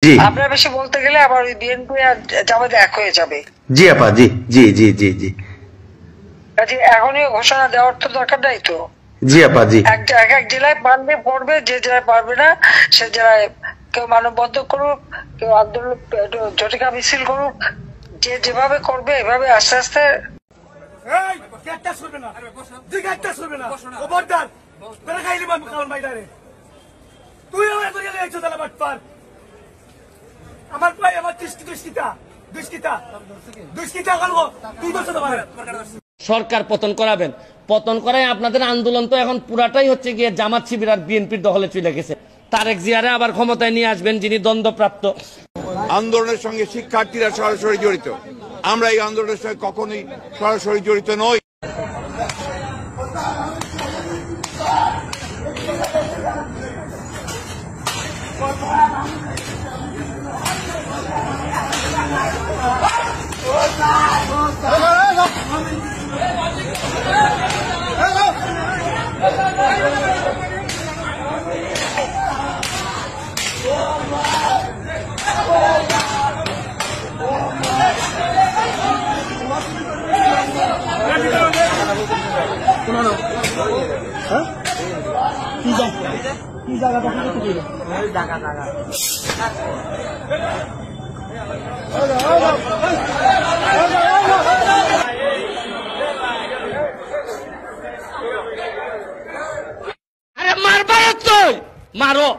জি আপনারা বেশি বলতে গেলে আবার ওই বিএনপি আর জামায়াত এক হয়ে যাবে। জি আপা, জি জি জি জি জি কাজে এখনই ঘোষণা দেওয়ার তো দরকার নাই তো। জি আপা, জি এক এক জেলায় পারবে পড়বে, যে জেলায় পারবে না সে জেলায় কেউ মানববন্ধন করুক, কেউ আন্দোলন ঝটিকা মিছিল করুক, যে যেভাবে করবে এভাবে আস্তে আস্তে। সরকার পতন করাবেন, পতন করাই আপনাদের আন্দোলন তো এখন পুরাটাই হচ্ছে গিয়ে জামাত শিবির আর বিএনপির দখলে চলে গেছে। তারেক জিয়ারে আবার ক্ষমতায় নিয়ে আসবেন যিনি দ্বন্দ্বপ্রাপ্ত। আন্দোলনের সঙ্গে শিক্ষার্থীরা সরাসরি জড়িত, আমরা এই আন্দোলনের সঙ্গে কখনোই সরাসরি জড়িত নই। আরে মারবা তুই মারো,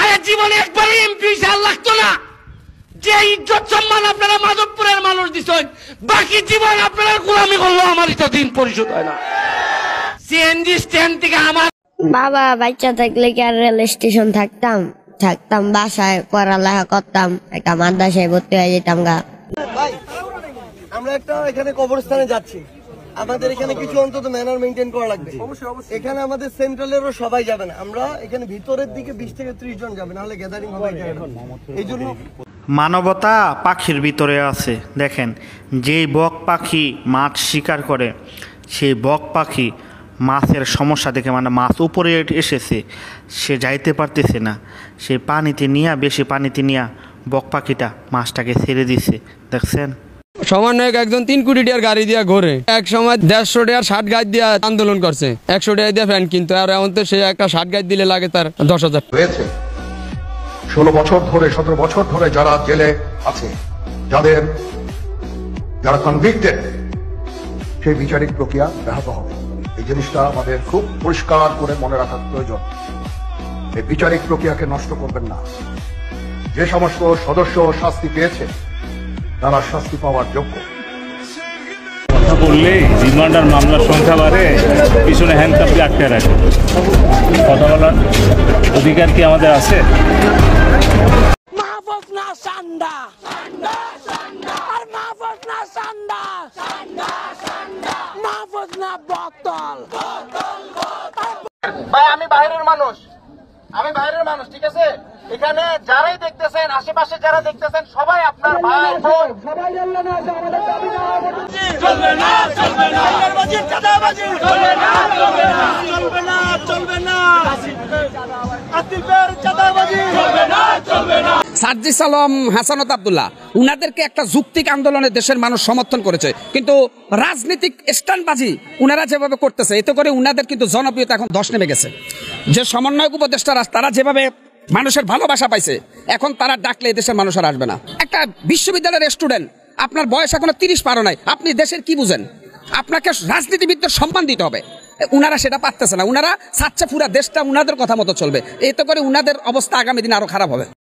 আরে জীবনে একবারই এমপি হিসাব লাগতো না। যে ইজ্জত সম্মান আপনারা মাধবপুরের মানুষ দিচ্ছেন, বাকি জীবন আপনারা গোলামি করলো, আমারই তো দিন পরিশোধ হয় না। সিএনজি স্ট্যান্ড থেকে আমার বাবা বাচ্চা থাকলে কি আর রেল স্টেশন থাকতাম বাসায় পড়ালেখা করতাম, একটা মাদ্রাসায় ভর্তি হয়ে যেতাম গা। ভাই আমরা একটা এখানে কবরস্থানে যাচ্ছি, আমাদের এখানে কিছু অন্তত ম্যানার মেনটেন করা লাগবে। এখানে আমাদের সেন্ট্রালেরও সবাই যাবে না, আমরা এখানে ভিতরের দিকে 20 থেকে 30 জন যাবে, নাহলে গ্যাদারিং হবে। এই জন্য মানবতা পাখির ভিতরে আছে। দেখেন, যেই বক পাখি মাছ শিকার করে, সেই বক পাখি মাছের সমস্যা দেখে, মানে মাছ উপরে এসেছে, সে যাইতে পারতেছে না, সে পানিতে নিয়ে, বেশি পানিতে নিয়ে বক পাখিটা মাছটাকে ছেড়ে দিছে। দেখছেন, সমন্বয়ক একজন 3 কোটি টাকার গাড়ি দিয়া ঘোরে, এক সময় 150 টাকার শার্ট গাছ দিয়ে আন্দোলন করছে, 100 টাকা দিয়ে ফ্যান কিনতো, আর এখন তো সে একটা শার্ট গাছ দিলে লাগে তার 10,000 হয়েছে। 16 বছর ধরে 17 বছর ধরে যারা জেলে আছে, যারা কনভিক্টেড, সেই বিচারিক প্রক্রিয়া ব্যাহত হবে। এই জিনিসটা আমাদের খুব পরিষ্কার করে মনে রাখার প্রয়োজন। এই বিচারিক প্রক্রিয়াকে নষ্ট করবেন না। যে সমস্ত সদস্য শাস্তি পেয়েছে তারা শাস্তি পাওয়ার যোগ্য। কথা বললেই রিমান্ড আর মামলার সংখ্যা বাড়ে, পিছনে হ্যান্ডকাপ দিয়ে আটকে রাখে। কথা বলার অধিকার কি আমাদের আছে? মাহফুজ না সান্ডা, আর মাহফুজ না সান্ডা, মাহফুজ না বোতল। ভাই আমি বাইরের মানুষ, ঠিক আছে? এখানে যারাই দেখতেছেন, আশেপাশে যারা দেখতেছেন, সবাই আপনার ভাই বোন, সবাই জানলেন না যে আমাদের দাবি চলবে না, চলবে না, চাঁদাবাজি চলবে না, চলবে না, চলবে না, চলবে না, আসিফের চাঁদাবাজি চলবে না, চলবে না। সার্জিস আলম, হাসানত আব্দুল্লাহ, উনাদেরকে একটা যৌক্তিক আন্দোলনে দেশের মানুষ সমর্থন করেছে, কিন্তু রাজনৈতিক স্ট্যান্ডবাজি উনারা যেভাবে করতেছে, এতে করে উনাদের কিন্তু জনপ্রিয়তা এখন ধস নেমে গেছে। যে সমন্বয়ক উপদেষ্টারা তারা যেভাবে মানুষের ভালোবাসা পাইছে, এখন তারা ডাকলে দেশের মানুষ আর আসবে না। একটা বিশ্ববিদ্যালয়ের স্টুডেন্ট, আপনার বয়স এখনো 30 পারো নাই, আপনি দেশের কি বুঝেন? আপনাকে রাজনীতিবিদদের সম্মান দিতে হবে, উনারা সেটা পারতেছে না। উনারা চাচ্ছে পুরা দেশটা উনাদের কথা মতো চলবে, এতে করে উনাদের অবস্থা আগামী দিন আরো খারাপ হবে।